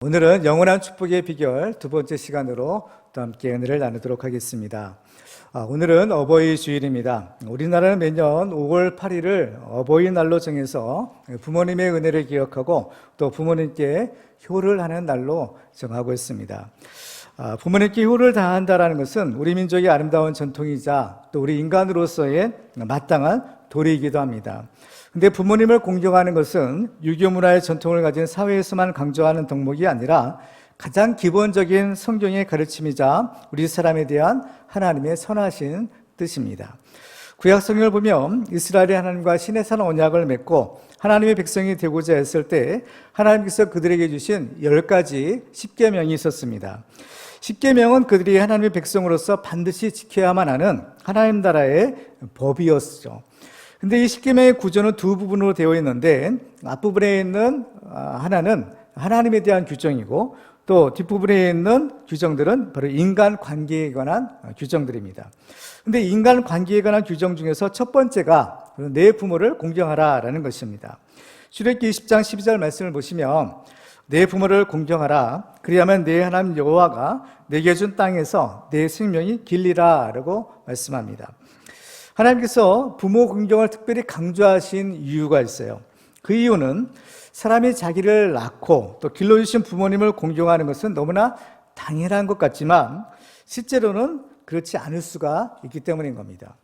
오늘은 영원한 축복의 비결 두 번째 시간으로 또 함께 은혜를 나누도록 하겠습니다. 오늘은 어버이 주일입니다. 우리나라는 매년 5월 8일을 어버이날로 정해서 부모님의 은혜를 기억하고 또 부모님께 효를 하는 날로 정하고 있습니다. 부모님께 효를 다한다는 것은 우리 민족의 아름다운 전통이자 또 우리 인간으로서의 마땅한 도리이기도 합니다. 근데 부모님을 공경하는 것은 유교 문화의 전통을 가진 사회에서만 강조하는 덕목이 아니라 가장 기본적인 성경의 가르침이자 우리 사람에 대한 하나님의 선하신 뜻입니다. 구약 성경을 보면 이스라엘이 하나님과 시내산 언약을 맺고 하나님의 백성이 되고자 했을 때 하나님께서 그들에게 주신 10가지 십계명이 있었습니다. 십계명은 그들이 하나님의 백성으로서 반드시 지켜야만 하는 하나님 나라의 법이었죠. 근데 이 십계명의 구조는 두 부분으로 되어 있는데 앞부분에 있는 하나는 하나님에 대한 규정이고 또 뒷부분에 있는 규정들은 바로 인간 관계에 관한 규정들입니다. 근데 인간 관계에 관한 규정 중에서 첫 번째가 내 부모를 공경하라라는 것입니다. 출애굽기 20장 12절 말씀을 보시면 내 부모를 공경하라 그리하면 내 하나님 여호와가 내게 준 땅에서 내 생명이 길리라라고 말씀합니다. 하나님께서 부모 공경을 특별히 강조하신 이유가 있어요. 그 이유는 사람이 자기를 낳고 또 길러주신 부모님을 공경하는 것은 너무나 당연한 것 같지만 실제로는 그렇지 않을 수가 있기 때문인 겁니다.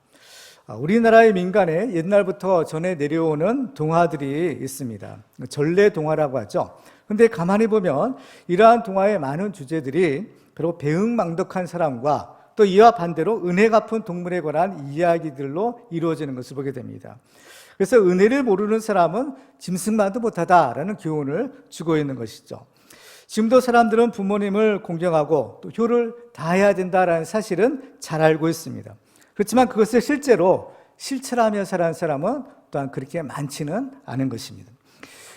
우리나라의 민간에 옛날부터 전해 내려오는 동화들이 있습니다. 전래동화라고 하죠. 근데 가만히 보면 이러한 동화의 많은 주제들이 바로 배은망덕한 사람과 또 이와 반대로 은혜 갚은 동물에 관한 이야기들로 이루어지는 것을 보게 됩니다. 그래서 은혜를 모르는 사람은 짐승만도 못하다라는 교훈을 주고 있는 것이죠. 지금도 사람들은 부모님을 공경하고 또 효를 다해야 된다라는 사실은 잘 알고 있습니다. 그렇지만 그것을 실제로 실천하며 살아가는 사람은 또한 그렇게 많지는 않은 것입니다.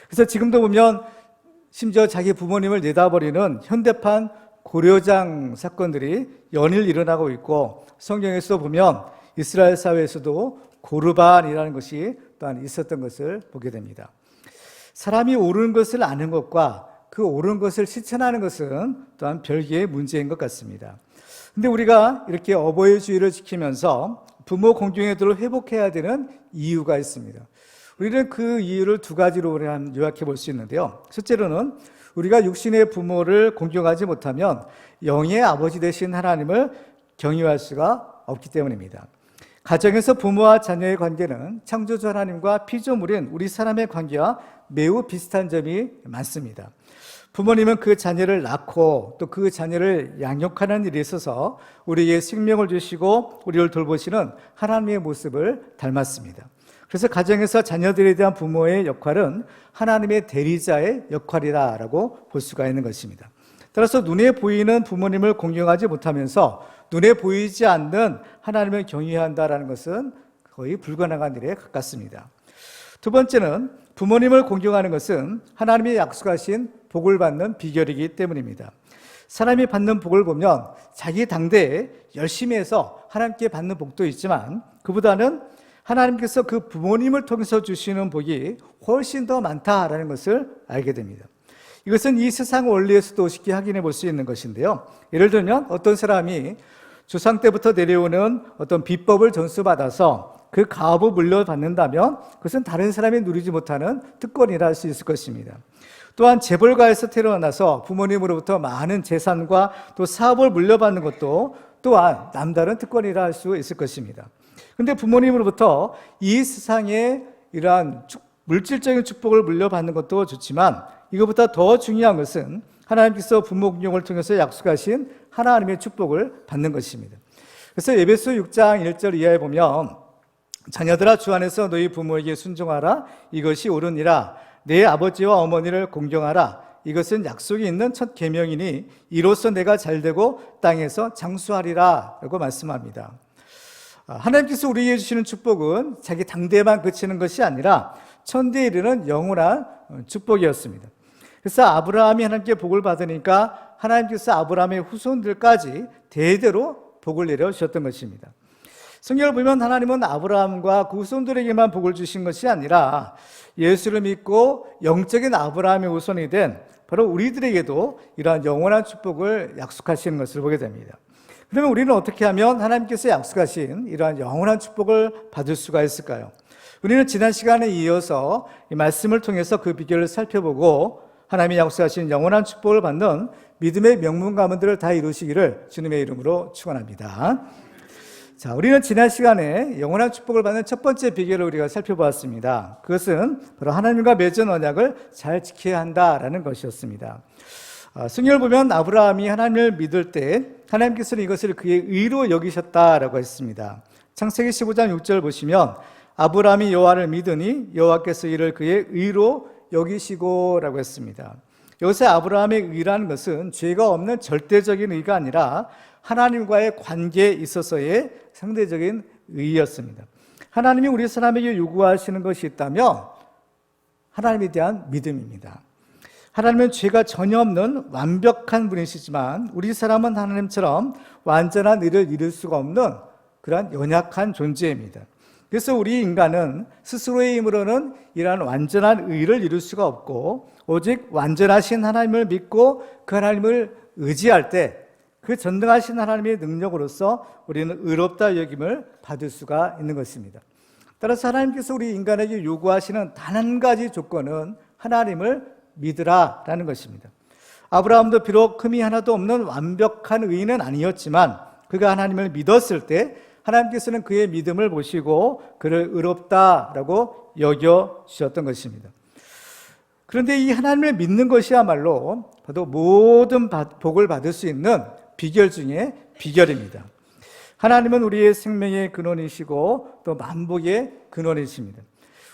그래서 지금도 보면 심지어 자기 부모님을 내다버리는 현대판 고려장 사건들이 연일 일어나고 있고 성경에서 보면 이스라엘 사회에서도 고르반이라는 것이 또한 있었던 것을 보게 됩니다. 사람이 옳은 것을 아는 것과 그 옳은 것을 실천하는 것은 또한 별개의 문제인 것 같습니다. 근데 우리가 이렇게 어버이 주일을 지키면서 부모 공경의 도를 회복해야 되는 이유가 있습니다. 우리는 그 이유를 두 가지로 요약해 볼 수 있는데요. 첫째로는 우리가 육신의 부모를 공경하지 못하면 영의 아버지 되신 하나님을 경유할 수가 없기 때문입니다. 가정에서 부모와 자녀의 관계는 창조주 하나님과 피조물인 우리 사람의 관계와 매우 비슷한 점이 많습니다. 부모님은 그 자녀를 낳고 또 그 자녀를 양육하는 일에 있어서 우리에게 생명을 주시고 우리를 돌보시는 하나님의 모습을 닮았습니다. 그래서 가정에서 자녀들에 대한 부모의 역할은 하나님의 대리자의 역할이라고 볼 수가 있는 것입니다. 따라서 눈에 보이는 부모님을 공경하지 못하면서 눈에 보이지 않는 하나님을 경외한다는 것은 거의 불가능한 일에 가깝습니다. 두 번째는 부모님을 공경하는 것은 하나님이 약속하신 복을 받는 비결이기 때문입니다. 사람이 받는 복을 보면 자기 당대에 열심히 해서 하나님께 받는 복도 있지만 그보다는 하나님께서 그 부모님을 통해서 주시는 복이 훨씬 더 많다라는 것을 알게 됩니다. 이것은 이 세상 원리에서도 쉽게 확인해 볼 수 있는 것인데요. 예를 들면 어떤 사람이 조상 때부터 내려오는 어떤 비법을 전수받아서 그 가업을 물려받는다면 그것은 다른 사람이 누리지 못하는 특권이라 할 수 있을 것입니다. 또한 재벌가에서 태어나서 부모님으로부터 많은 재산과 또 사업을 물려받는 것도 또한 남다른 특권이라 할 수 있을 것입니다. 그런데 부모님으로부터 이 세상에 이러한 물질적인 축복을 물려받는 것도 좋지만 이것보다 더 중요한 것은 하나님께서 부모 공경을 통해서 약속하신 하나님의 축복을 받는 것입니다. 그래서 에베소 6장 1절 이하에 보면 자녀들아 주 안에서 너희 부모에게 순종하라 이것이 옳으니라 내 아버지와 어머니를 공경하라 이것은 약속이 있는 첫 계명이니 이로써 내가 잘되고 땅에서 장수하리라 라고 말씀합니다. 하나님께서 우리에게 주시는 축복은 자기 당대에만 그치는 것이 아니라 천대에 이르는 영원한 축복이었습니다. 그래서 아브라함이 하나님께 복을 받으니까 하나님께서 아브라함의 후손들까지 대대로 복을 내려주셨던 것입니다. 성경을 보면 하나님은 아브라함과 그 후손들에게만 복을 주신 것이 아니라 예수를 믿고 영적인 아브라함의 후손이 된 바로 우리들에게도 이러한 영원한 축복을 약속하시는 것을 보게 됩니다. 그러면 우리는 어떻게 하면 하나님께서 약속하신 이러한 영원한 축복을 받을 수가 있을까요? 우리는 지난 시간에 이어서 이 말씀을 통해서 그 비결을 살펴보고 하나님이 약속하신 영원한 축복을 받는 믿음의 명문 가문들을 다 이루시기를 주님의 이름으로 축원합니다. 자, 우리는 지난 시간에 영원한 축복을 받는 첫 번째 비결을 우리가 살펴보았습니다. 그것은 바로 하나님과 맺은 언약을 잘 지켜야 한다라는 것이었습니다. 성경을 보면 아브라함이 하나님을 믿을 때 하나님께서는 이것을 그의 의로 여기셨다라고 했습니다. 창세기 15장 6절 보시면 아브라함이 여호와를 믿으니 여호와께서 이를 그의 의로 여기시고라고 했습니다. 여기서 아브라함의 의라는 것은 죄가 없는 절대적인 의가 아니라 하나님과의 관계에 있어서의 상대적인 의였습니다. 하나님이 우리 사람에게 요구하시는 것이 있다면 하나님에 대한 믿음입니다. 하나님은 죄가 전혀 없는 완벽한 분이시지만 우리 사람은 하나님처럼 완전한 의를 이룰 수가 없는 그러한 연약한 존재입니다. 그래서 우리 인간은 스스로의 힘으로는 이러한 완전한 의를 이룰 수가 없고 오직 완전하신 하나님을 믿고 그 하나님을 의지할 때 그 전능하신 하나님의 능력으로서 우리는 의롭다 여김을 받을 수가 있는 것입니다. 따라서 하나님께서 우리 인간에게 요구하시는 단 한 가지 조건은 하나님을 믿으라라는 것입니다. 아브라함도 비록 흠이 하나도 없는 완벽한 의인은 아니었지만 그가 하나님을 믿었을 때 하나님께서는 그의 믿음을 보시고 그를 의롭다라고 여겨주셨던 것입니다. 그런데 이 하나님을 믿는 것이야말로 바로 모든 복을 받을 수 있는 비결 중에 비결입니다. 하나님은 우리의 생명의 근원이시고 또 만복의 근원이십니다.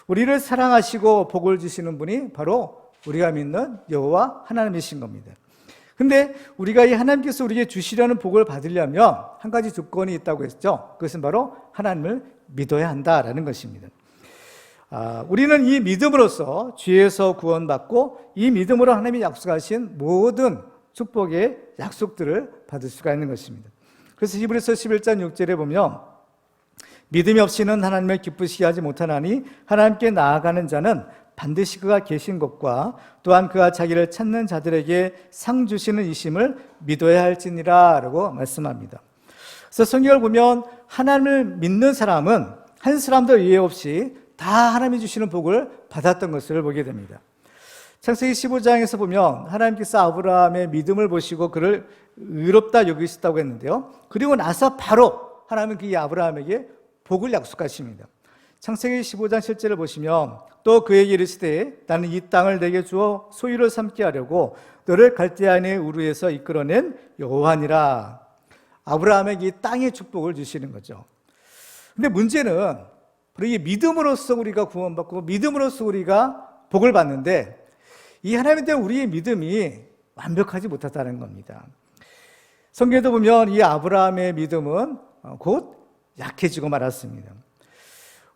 우리를 사랑하시고 복을 주시는 분이 바로 우리가 믿는 여호와 하나님이신 겁니다. 근데 우리가 이 하나님께서 우리에게 주시려는 복을 받으려면 한 가지 조건이 있다고 했죠. 그것은 바로 하나님을 믿어야 한다라는 것입니다. 우리는 이 믿음으로써 죄에서 구원받고 이 믿음으로 하나님이 약속하신 모든 축복의 약속들을 받을 수가 있는 것입니다. 그래서 히브리서 11장 6절에 보면 믿음이 없이는 하나님을 기쁘시게 하지 못하나니 하나님께 나아가는 자는 반드시 그가 계신 것과 또한 그가 자기를 찾는 자들에게 상 주시는 이심을 믿어야 할지니라 라고 말씀합니다. 그래서 성경을 보면 하나님을 믿는 사람은 한 사람도 예외 없이 다 하나님이 주시는 복을 받았던 것을 보게 됩니다. 창세기 15장에서 보면 하나님께서 아브라함의 믿음을 보시고 그를 의롭다 여기셨다고 했는데요. 그리고 나서 바로 하나님은 그 아브라함에게 복을 약속하십니다. 창세기 15장 7절을 보시면 또 그에게 이르시되 나는 이 땅을 내게 주어 소유를 삼게 하려고 너를 갈대아인의 우르에서 이끌어낸 여호와니라. 아브라함에게 이 땅의 축복을 주시는 거죠. 근데 문제는 이 믿음으로써 우리가 구원받고 믿음으로써 우리가 복을 받는데 이 하나님에 대한 우리의 믿음이 완벽하지 못하다는 겁니다. 성경에도 보면 이 아브라함의 믿음은 곧 약해지고 말았습니다.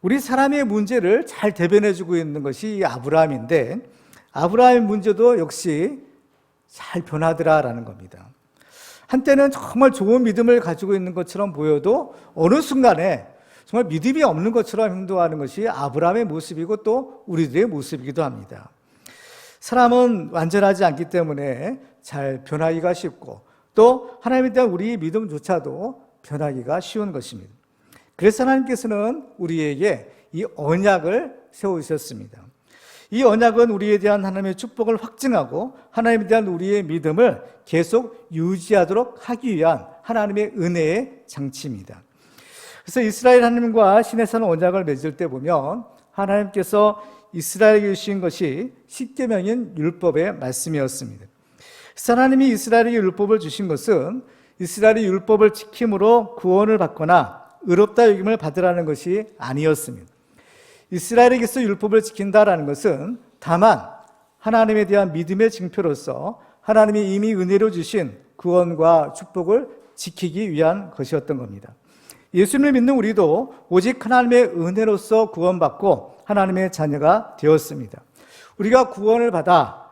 우리 사람의 문제를 잘 대변해주고 있는 것이 이 아브라함인데 아브라함의 문제도 역시 잘 변하더라라는 겁니다. 한때는 정말 좋은 믿음을 가지고 있는 것처럼 보여도 어느 순간에 정말 믿음이 없는 것처럼 행동하는 것이 아브라함의 모습이고 또 우리들의 모습이기도 합니다. 사람은 완전하지 않기 때문에 잘 변하기가 쉽고 또 하나님에 대한 우리의 믿음조차도 변하기가 쉬운 것입니다. 그래서 하나님께서는 우리에게 이 언약을 세우셨습니다. 이 언약은 우리에 대한 하나님의 축복을 확증하고 하나님에 대한 우리의 믿음을 계속 유지하도록 하기 위한 하나님의 은혜의 장치입니다. 그래서 이스라엘 하나님과 신의 산 언약을 맺을 때 보면 하나님께서 이스라엘에게 주신 것이 십계명인 율법의 말씀이었습니다. 그래서 하나님이 이스라엘에게 율법을 주신 것은 이스라엘이 율법을 지킴으로 구원을 받거나 의롭다 여김을 받으라는 것이 아니었습니다. 이스라엘에게서 율법을 지킨다라는 것은 다만 하나님에 대한 믿음의 증표로서 하나님이 이미 은혜로 주신 구원과 축복을 지키기 위한 것이었던 겁니다. 예수님을 믿는 우리도 오직 하나님의 은혜로서 구원받고 하나님의 자녀가 되었습니다. 우리가 구원을 받아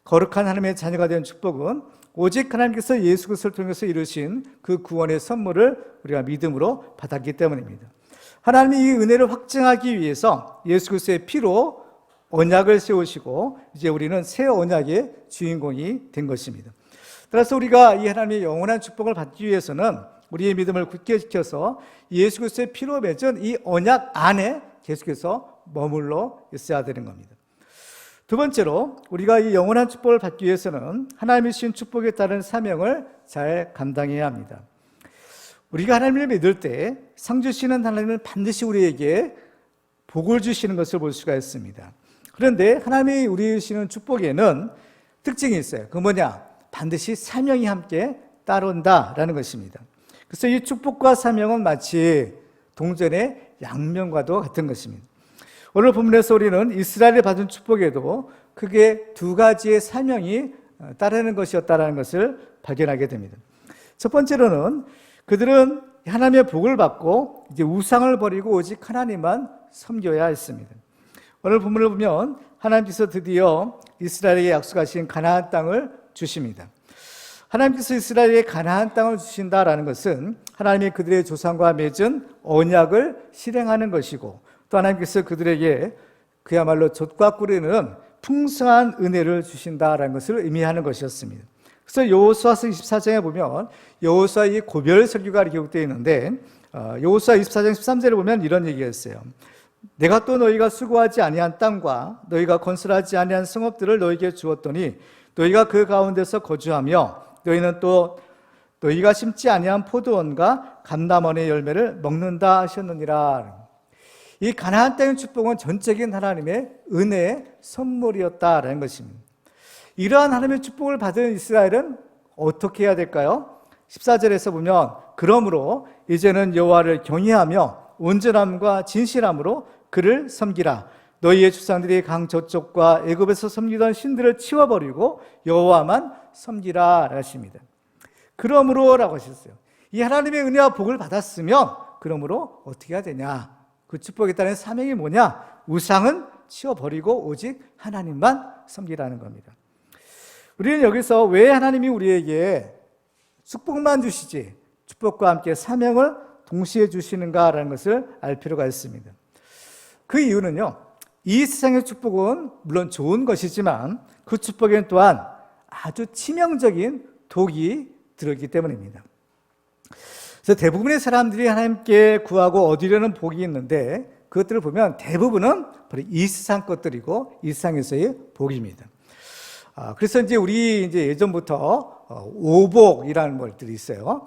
거룩한 하나님의 자녀가 된 축복은 오직 하나님께서 예수 그리스도를 통해서 이루신 그 구원의 선물을 우리가 믿음으로 받았기 때문입니다. 하나님이 이 은혜를 확증하기 위해서 예수 그리스도의 피로 언약을 세우시고 이제 우리는 새 언약의 주인공이 된 것입니다. 따라서 우리가 이 하나님의 영원한 축복을 받기 위해서는 우리의 믿음을 굳게 지켜서 예수 그리스도의 피로 맺은 이 언약 안에 계속해서 머물러 있어야 되는 겁니다. 두 번째로 우리가 이 영원한 축복을 받기 위해서는 하나님이 주신 축복에 따른 사명을 잘 감당해야 합니다. 우리가 하나님을 믿을 때 상 주시는 하나님은 반드시 우리에게 복을 주시는 것을 볼 수가 있습니다. 그런데 하나님이 우리에게 주시는 축복에는 특징이 있어요. 그 뭐냐? 반드시 사명이 함께 따른다라는 것입니다. 그래서 이 축복과 사명은 마치 동전의 양면과도 같은 것입니다. 오늘 본문에서 우리는 이스라엘이 받은 축복에도 크게 두 가지의 사명이 따르는 것이었다는 것을 발견하게 됩니다. 첫 번째로는 그들은 하나님의 복을 받고 이제 우상을 버리고 오직 하나님만 섬겨야 했습니다. 오늘 본문을 보면 하나님께서 드디어 이스라엘에게 약속하신 가나안 땅을 주십니다. 하나님께서 이스라엘에게 가나안 땅을 주신다라는 것은 하나님이 그들의 조상과 맺은 언약을 실행하는 것이고 또 하나님께서 그들에게 그야말로 젖과 꿀이는 풍성한 은혜를 주신다라는 것을 의미하는 것이었습니다. 그래서 여호수아서 24장에 보면 여호수아의 고별 설교가 기록되어 있는데 여호수아 24장 13절에 보면 이런 얘기가 있어요. 내가 또 너희가 수고하지 아니한 땅과 너희가 건설하지 아니한 성읍들을 너희에게 주었더니 너희가 그 가운데서 거주하며 너희는 또 너희가 심지 아니한 포도원과 감람원의 열매를 먹는다 하셨느니라. 이 가나안 땅의 축복은 전적인 하나님의 은혜의 선물이었다라는 것입니다. 이러한 하나님의 축복을 받은 이스라엘은 어떻게 해야 될까요? 14절에서 보면 그러므로 이제는 여호와를 경외하며 온전함과 진실함으로 그를 섬기라. 너희의 조상들이 강 저쪽과 애굽에서 섬기던 신들을 치워버리고 여호와만 섬기라 하십니다. 그러므로라고 하셨어요. 이 하나님의 은혜와 복을 받았으면 그러므로 어떻게 해야 되냐? 그 축복에 따른 사명이 뭐냐? 우상은 치워버리고 오직 하나님만 섬기라는 겁니다. 우리는 여기서 왜 하나님이 우리에게 축복만 주시지 축복과 함께 사명을 동시에 주시는가라는 것을 알 필요가 있습니다. 그 이유는요, 이 세상의 축복은 물론 좋은 것이지만 그 축복에는 또한 아주 치명적인 독이 들어있기 때문입니다. 그래서 대부분의 사람들이 하나님께 구하고 얻으려는 복이 있는데 그것들을 보면 대부분은 바로 이 세상 것들이고 이 세상에서의 복입니다. 그래서 이제 우리 이제 예전부터 오복이라는 것들이 있어요.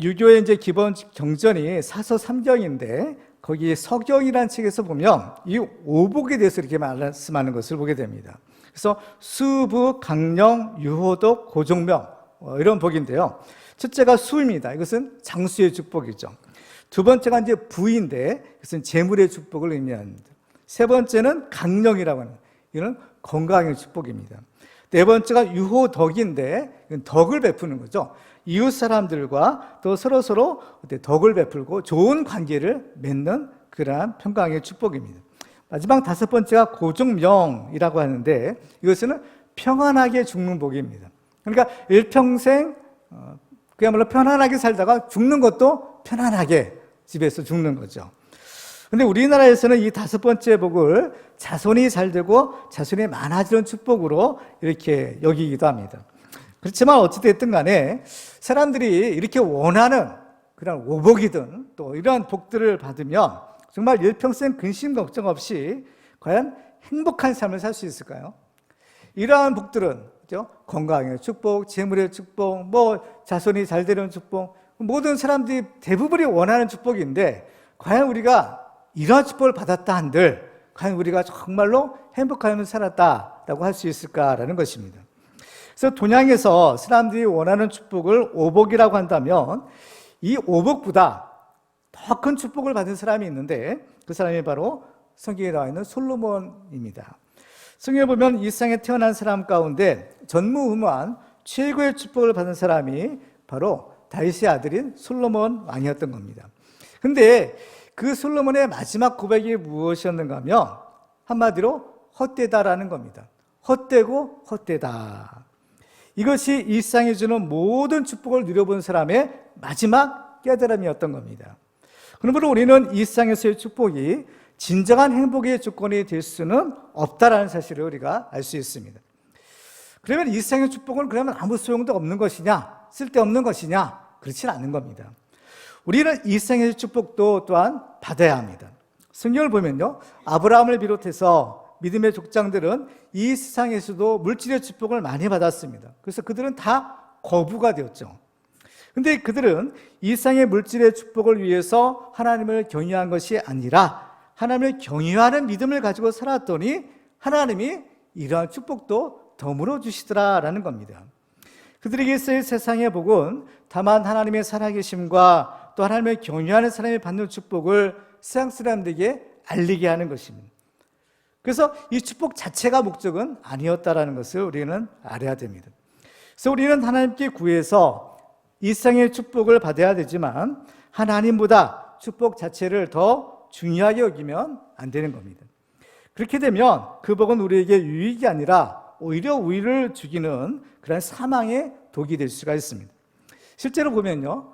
유교의 이제 기본 경전이 사서 3경인데 거기 서경이라는 책에서 보면 이 오복에 대해서 이렇게 말씀하는 것을 보게 됩니다. 그래서 수부, 강령, 유호독, 고종명 이런 복인데요. 첫째가 수입니다. 이것은 장수의 축복이죠. 두 번째가 이제 부인데 이것은 재물의 축복을 의미합니다. 세 번째는 강령이라고 하는 이건 건강의 축복입니다. 네 번째가 유호덕인데 이건 덕을 베푸는 거죠. 이웃 사람들과 또 서로 덕을 베풀고 좋은 관계를 맺는 그러한 평강의 축복입니다. 마지막 다섯 번째가 고종명이라고 하는데 이것은 평안하게 죽는 복입니다. 그러니까 일평생 그야말로 편안하게 살다가 죽는 것도 편안하게 집에서 죽는 거죠. 그런데 우리나라에서는 이 다섯 번째 복을 자손이 잘 되고 자손이 많아지는 축복으로 이렇게 여기기도 합니다. 그렇지만 어찌됐든 간에 사람들이 이렇게 원하는 그런 오복이든 또 이러한 복들을 받으면 정말 일평생 근심 걱정 없이 과연 행복한 삶을 살 수 있을까요? 이러한 복들은 그렇죠? 건강의 축복, 재물의 축복, 자손이 잘 되는 축복, 모든 사람들이 대부분이 원하는 축복인데 과연 우리가 이러한 축복을 받았다 한들 과연 우리가 정말로 행복하게 살았다라고 할 수 있을까라는 것입니다. 그래서 동양에서 사람들이 원하는 축복을 오복이라고 한다면 이 오복보다 더 큰 축복을 받은 사람이 있는데 그 사람이 바로 성경에 나와 있는 솔로몬입니다. 성경에 보면 이 세상에 태어난 사람 가운데 전무후무한 최고의 축복을 받은 사람이 바로 다윗의 아들인 솔로몬 왕이었던 겁니다. 그런데 그 솔로몬의 마지막 고백이 무엇이었는가 하면 한마디로 헛되다라는 겁니다. 헛되고 헛되다. 이것이 이 세상에 주는 모든 축복을 누려본 사람의 마지막 깨달음이었던 겁니다. 그러므로 우리는 이 세상에서의 축복이 진정한 행복의 조건이 될 수는 없다라는 사실을 우리가 알 수 있습니다. 그러면 이 세상의 축복은 그러면 아무 소용도 없는 것이냐? 쓸데없는 것이냐? 그렇지는 않는 겁니다. 우리는 이 세상의 축복도 또한 받아야 합니다. 성경을 보면요, 아브라함을 비롯해서 믿음의 족장들은 이 세상에서도 물질의 축복을 많이 받았습니다. 그래서 그들은 다 거부가 되었죠. 근데 그들은 이 세상의 물질의 축복을 위해서 하나님을 경외한 것이 아니라 하나님을 경외하는 믿음을 가지고 살았더니 하나님이 이러한 축복도 더물어 주시더라라는 겁니다. 그들에게 있어의 세상의 복은 다만 하나님의 살아계심과 또 하나님을 경외하는 사람이 받는 축복을 세상 사람들에게 알리게 하는 것입니다. 그래서 이 축복 자체가 목적은 아니었다라는 것을 우리는 알아야 됩니다. 그래서 우리는 하나님께 구해서 이 세상의 축복을 받아야 되지만 하나님보다 축복 자체를 더 중요하게 여기면 안 되는 겁니다. 그렇게 되면 그 복은 우리에게 유익이 아니라 오히려 우위를 죽이는 그런 사망의 독이 될 수가 있습니다. 실제로 보면요,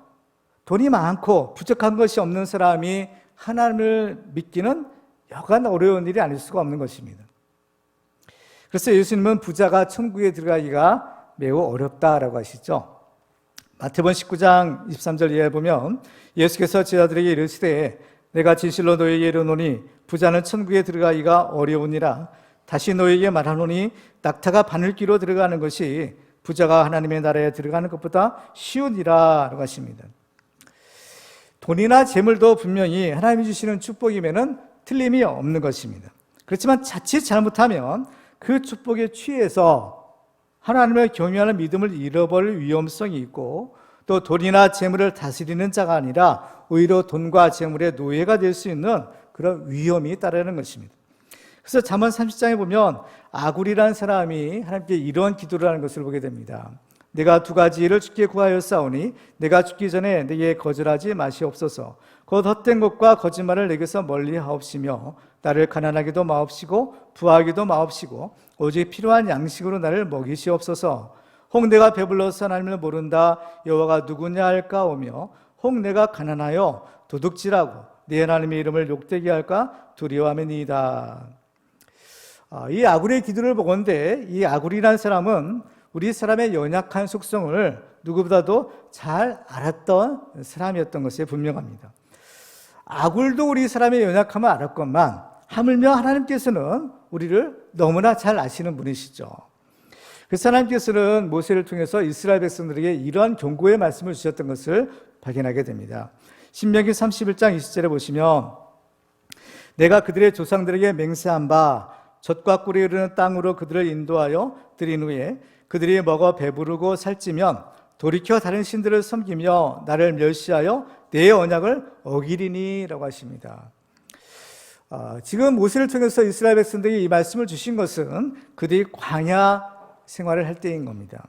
돈이 많고 부족한 것이 없는 사람이 하나님을 믿기는 여간 어려운 일이 아닐 수가 없는 것입니다. 그래서 예수님은 부자가 천국에 들어가기가 매우 어렵다라고 하시죠. 마태복음 19장 23절 이하에 보면 예수께서 제자들에게 이르시되 내가 진실로 너희에게 이르노니 부자는 천국에 들어가기가 어려우니라. 다시 너희에게 말하노니 낙타가 바늘귀로 들어가는 것이 부자가 하나님의 나라에 들어가는 것보다 쉬우니라 라고 하십니다. 돈이나 재물도 분명히 하나님이 주시는 축복이면은 틀림이 없는 것입니다. 그렇지만 자칫 잘못하면 그 축복에 취해서 하나님을 경외하는 믿음을 잃어버릴 위험성이 있고 또 돈이나 재물을 다스리는 자가 아니라 오히려 돈과 재물의 노예가 될 수 있는 그런 위험이 따르는 것입니다. 그래서 잠언 30장에 보면 아굴이라는 사람이 하나님께 이런 기도를 하는 것을 보게 됩니다. 내가 두 가지 일을 주께 구하였사오니 내가 죽기 전에 내게 거절하지 마시옵소서. 곧 헛된 것과 거짓말을 내게서 멀리하옵시며 나를 가난하게도 마옵시고 부하게도 마옵시고 오직 필요한 양식으로 나를 먹이시옵소서. 혹 내가 배불러서 하나님을 모른다 여호와가 누구냐 할까오며 혹 내가 가난하여 도둑질하고 네 하나님의 이름을 욕되게 할까 두려워함이니이다. 이 아굴의 기도를 보건대 이 아굴이라는 사람은 우리 사람의 연약한 속성을 누구보다도 잘 알았던 사람이었던 것이 분명합니다. 아굴도 우리 사람의 연약함을 알았건만 하물며 하나님께서는 우리를 너무나 잘 아시는 분이시죠. 그래서 하나님께서는 모세를 통해서 이스라엘 백성들에게 이러한 경고의 말씀을 주셨던 것을 발견하게 됩니다. 신명기 31장 20절에 보시면 내가 그들의 조상들에게 맹세한 바 젖과 꿀이 흐르는 땅으로 그들을 인도하여 드린 후에 그들이 먹어 배부르고 살찌면 돌이켜 다른 신들을 섬기며 나를 멸시하여 내 언약을 어기리니 라고 하십니다. 지금 모세를 통해서 이스라엘 백성들에게 이 말씀을 주신 것은 그들이 광야 생활을 할 때인 겁니다.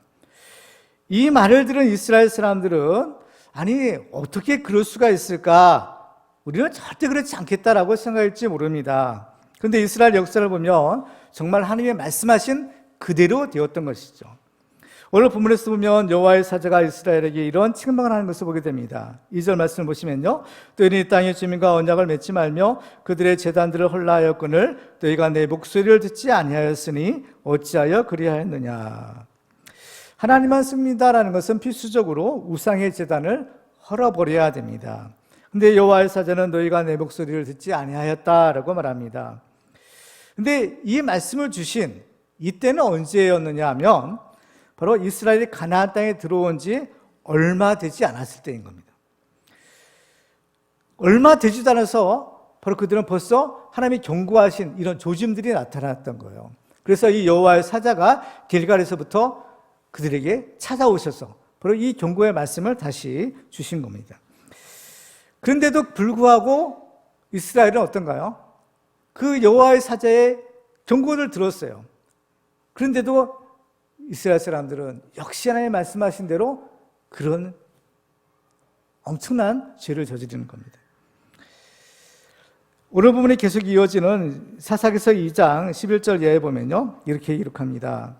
이 말을 들은 이스라엘 사람들은 아니 어떻게 그럴 수가 있을까? 우리는 절대 그렇지 않겠다라고 생각할지 모릅니다. 그런데 이스라엘 역사를 보면 정말 하나님의 말씀하신 그대로 되었던 것이죠. 오늘 본문에서 보면 여호와의 사자가 이스라엘에게 이런 책망을 하는 것을 보게 됩니다. 2절 말씀을 보시면요, 너희는 이 땅의 주민과 언약을 맺지 말며 그들의 제단들을 헐라하였거늘 너희가 내 목소리를 듣지 아니하였으니 어찌하여 그리하였느냐. 하나님만 씁니다라는 것은 필수적으로 우상의 제단을 헐어버려야 됩니다. 근데 여호와의 사자는 너희가 내 목소리를 듣지 아니하였다라고 말합니다. 근데 이 말씀을 주신 이때는 언제였느냐 하면 바로 이스라엘이 가나안 땅에 들어온 지 얼마 되지 않았을 때인 겁니다. 얼마 되지도 않아서 바로 그들은 벌써 하나님이 경고하신 이런 조짐들이 나타났던 거예요. 그래서 이 여호와의 사자가 길갈에서부터 그들에게 찾아오셔서 바로 이 경고의 말씀을 다시 주신 겁니다. 그런데도 불구하고 이스라엘은 어떤가요? 그 여호와의 사자의 경고를 들었어요. 그런데도 이스라엘 사람들은 역시 하나님 말씀하신 대로 그런 엄청난 죄를 저지르는 겁니다. 오늘 부분이 계속 이어지는 사사기서 2장 11절 이하에 보면요, 이렇게 기록합니다.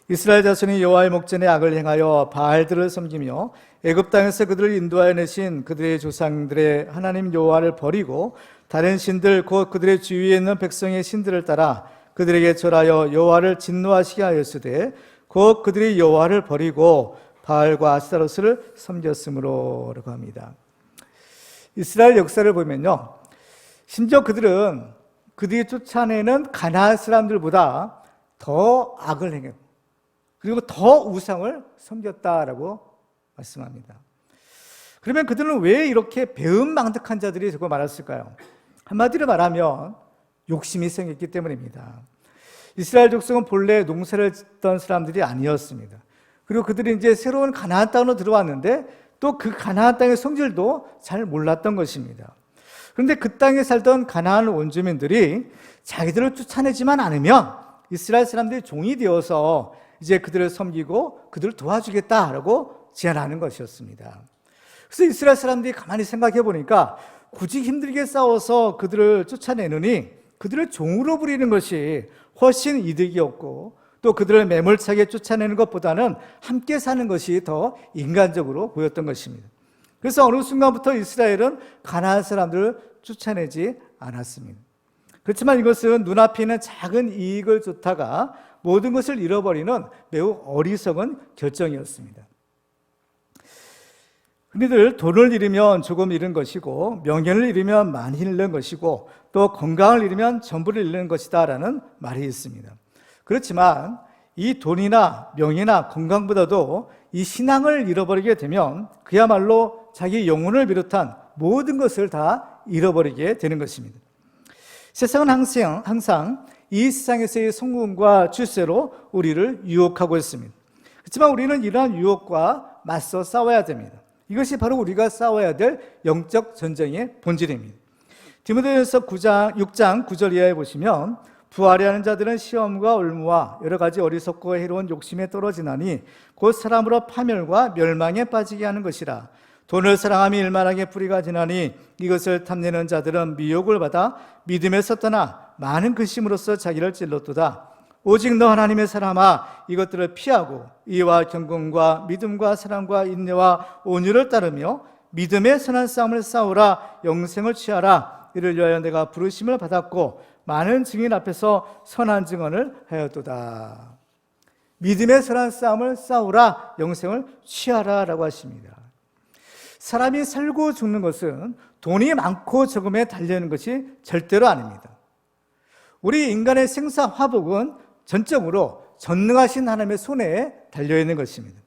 이스라엘 자손이 여호와의 목전에 악을 행하여 바알들을 섬기며 애굽 땅에서 그들을 인도하여 내신 그들의 조상들의 하나님 여호와를 버리고 다른 신들 곧 그들의 주위에 있는 백성의 신들을 따라 그들에게 절하여 여호와를 진노하시게 하였으되 곧 그들이 여호와를 버리고 바알과 아스타로스를 섬겼으므로라고 합니다. 이스라엘 역사를 보면요, 심지어 그들이 쫓아내는 가나안 사람들보다 더 악을 행했고 그리고 더 우상을 섬겼다라고 말씀합니다. 그러면 그들은 왜 이렇게 배은망덕한 자들이 되고 말았을까요? 한마디로 말하면 욕심이 생겼기 때문입니다. 이스라엘 족속은 본래 농사를 짓던 사람들이 아니었습니다. 그리고 그들이 이제 새로운 가나안 땅으로 들어왔는데 또 그 가나안 땅의 성질도 잘 몰랐던 것입니다. 그런데 그 땅에 살던 가나안 원주민들이 자기들을 쫓아내지만 않으면 이스라엘 사람들이 종이 되어서 이제 그들을 섬기고 그들을 도와주겠다라고 제안하는 것이었습니다. 그래서 이스라엘 사람들이 가만히 생각해 보니까 굳이 힘들게 싸워서 그들을 쫓아내느니 그들을 종으로 부리는 것이 훨씬 이득이었고 또 그들을 매몰차게 쫓아내는 것보다는 함께 사는 것이 더 인간적으로 보였던 것입니다. 그래서 어느 순간부터 이스라엘은 가나안 사람들을 쫓아내지 않았습니다. 그렇지만 이것은 눈앞에 있는 작은 이익을 쫓다가 모든 것을 잃어버리는 매우 어리석은 결정이었습니다. 흔히들 돈을 잃으면 조금 잃은 것이고 명예를 잃으면 많이 잃는 것이고 또 건강을 잃으면 전부를 잃는 것이다 라는 말이 있습니다. 그렇지만 이 돈이나 명예나 건강보다도 이 신앙을 잃어버리게 되면 그야말로 자기 영혼을 비롯한 모든 것을 다 잃어버리게 되는 것입니다. 세상은 항상 이 세상에서의 성공과 출세로 우리를 유혹하고 있습니다. 그렇지만 우리는 이러한 유혹과 맞서 싸워야 됩니다. 이것이 바로 우리가 싸워야 될 영적 전쟁의 본질입니다. 디모데전서 6장 9절 이하에 보시면 부하려 하는 자들은 시험과 올무와 여러 가지 어리석고 해로운 욕심에 떨어지나니 곧 사람으로 파멸과 멸망에 빠지게 하는 것이라. 돈을 사랑하며 일만하게 뿌리가 지나니 이것을 탐내는 자들은 미혹을 받아 믿음에서 떠나 많은 근심으로써 자기를 찔렀도다. 오직 너 하나님의 사람아 이것들을 피하고 이와 경건과 믿음과 사랑과 인내와 온유를 따르며 믿음의 선한 싸움을 싸우라. 영생을 취하라. 이를 위하여 내가 부르심을 받았고 많은 증인 앞에서 선한 증언을 하였도다. 믿음의 선한 싸움을 싸우라. 영생을 취하라 라고 하십니다. 사람이 살고 죽는 것은 돈이 많고 적음에 달려있는 것이 절대로 아닙니다. 우리 인간의 생사화복은 전적으로 전능하신 하나님의 손에 달려있는 것입니다.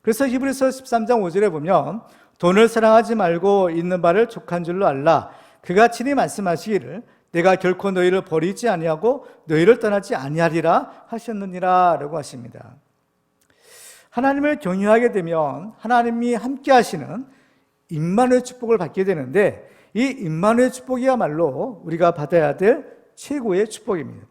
그래서 히브리서 13장 5절에 보면 돈을 사랑하지 말고 있는 바를 족한 줄로 알라. 그가 친히 말씀하시기를 내가 결코 너희를 버리지 아니하고 너희를 떠나지 아니하리라 하셨느니라 라고 하십니다. 하나님을 경외하게 되면 하나님이 함께 하시는 임마누엘 축복을 받게 되는데 이 임마누엘 축복이야말로 우리가 받아야 될 최고의 축복입니다.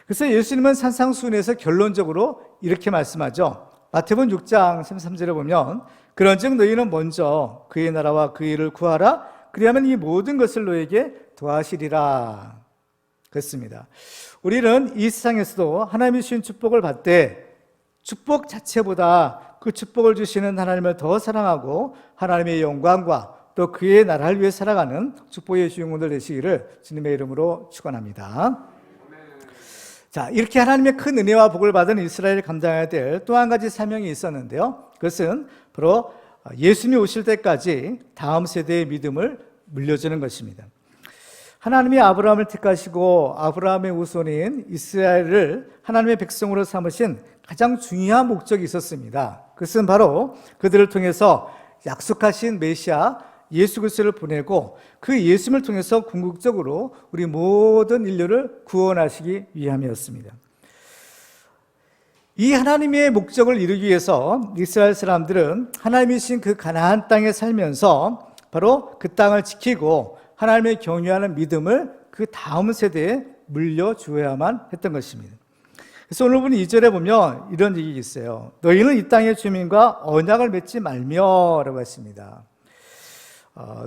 그래서 예수님은 산상수훈에서 결론적으로 이렇게 말씀하죠. 마태복음 6장 33절에 보면 그런즉 너희는 먼저 그의 나라와 그의 일을 구하라. 그리하면 이 모든 것을 너에게 더하시리라. 그렇습니다. 우리는 이 세상에서도 하나님이 주신 축복을 받을 때 축복 자체보다 그 축복을 주시는 하나님을 더 사랑하고 하나님의 영광과 또 그의 나라를 위해 살아가는 축복의 주인공들 되시기를 주님의 이름으로 축원합니다. 자, 이렇게 하나님의 큰 은혜와 복을 받은 이스라엘이 감당해야 될 또 한 가지 사명이 있었는데요. 그것은 바로 예수님이 오실 때까지 다음 세대의 믿음을 물려주는 것입니다. 하나님이 아브라함을 택하시고 아브라함의 후손인 이스라엘을 하나님의 백성으로 삼으신 가장 중요한 목적이 있었습니다. 그것은 바로 그들을 통해서 약속하신 메시아 예수 그리스도를 보내고 그 예수님을 통해서 궁극적으로 우리 모든 인류를 구원하시기 위함이었습니다. 이 하나님의 목적을 이루기 위해서 이스라엘 사람들은 하나님이 주신 그 가나안 땅에 살면서 바로 그 땅을 지키고 하나님의 경외하는 믿음을 그 다음 세대에 물려주어야만 했던 것입니다. 그래서 오늘 본 2절에 보면 이런 얘기가 있어요. 너희는 이 땅의 주민과 언약을 맺지 말며 라고 했습니다.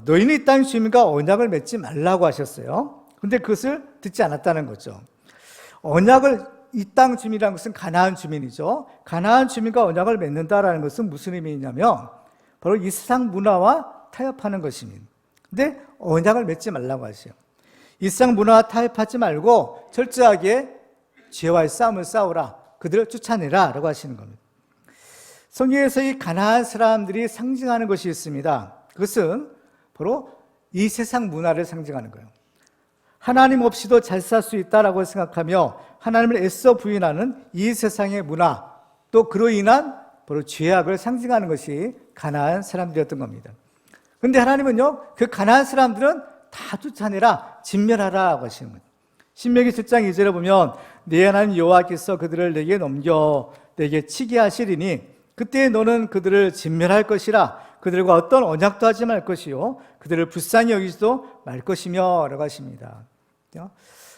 너희는 이 땅의 주민과 언약을 맺지 말라고 하셨어요. 그런데 그것을 듣지 않았다는 거죠. 이 땅 주민이라는 것은 가나안 주민이죠. 가나안 주민과 언약을 맺는다라는 것은 무슨 의미냐면 바로 이 세상 문화와 타협하는 것입니다. 근데 언약을 맺지 말라고 하세요. 이 세상 문화와 타협하지 말고 철저하게 죄와의 싸움을 싸우라. 그들을 쫓아내라 라고 하시는 겁니다. 성경에서 이 가나안 사람들이 상징하는 것이 있습니다. 그것은 바로 이 세상 문화를 상징하는 거예요. 하나님 없이도 잘 살 수 있다라고 생각하며 하나님을 애써 부인하는 이 세상의 문화, 또 그로 인한 바로 죄악을 상징하는 것이 가나안 사람들이었던 겁니다. 그런데 하나님은요, 그 가나안 사람들은 다 쫓아내라, 진멸하라고 하시는 거예요. 신명기 7장 2절에 보면 네 하나님 여호와께서 그들을 내게 넘겨 내게 치게 하시리니 그때 너는 그들을 진멸할 것이라. 그들과 어떤 언약도 하지 말 것이요 그들을 불쌍히 여기지도 말 것이며 라고 하십니다.